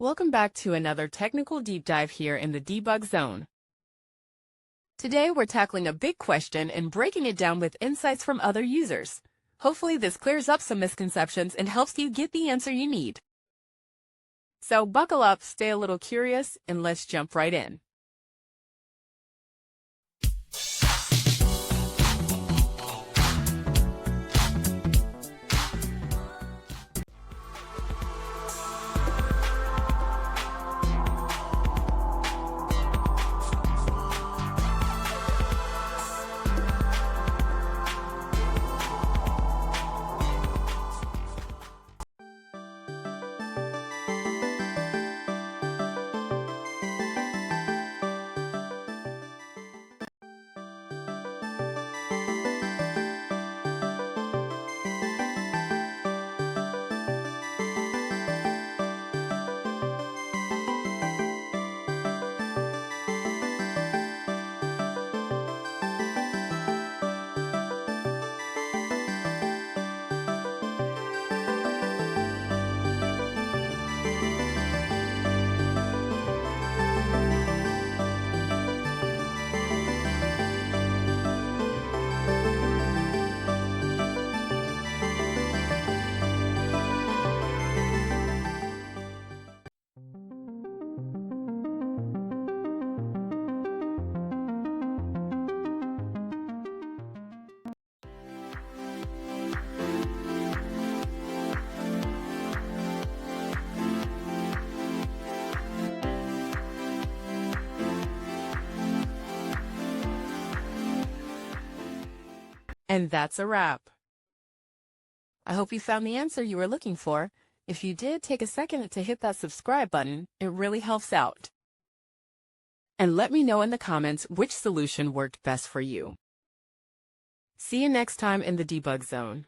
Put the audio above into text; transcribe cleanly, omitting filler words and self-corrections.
Welcome back to another technical deep dive here in the debug zone. Today we're tackling a big question and breaking it down with insights from other users. Hopefully this clears up some misconceptions and helps you get the answer you need. So buckle up, stay a little curious, and let's jump right in. And that's a wrap. I hope you found the answer you were looking for. If you did, take a second to hit that subscribe button. It really helps out. And let me know in the comments which solution worked best for you. See you next time in the debug zone.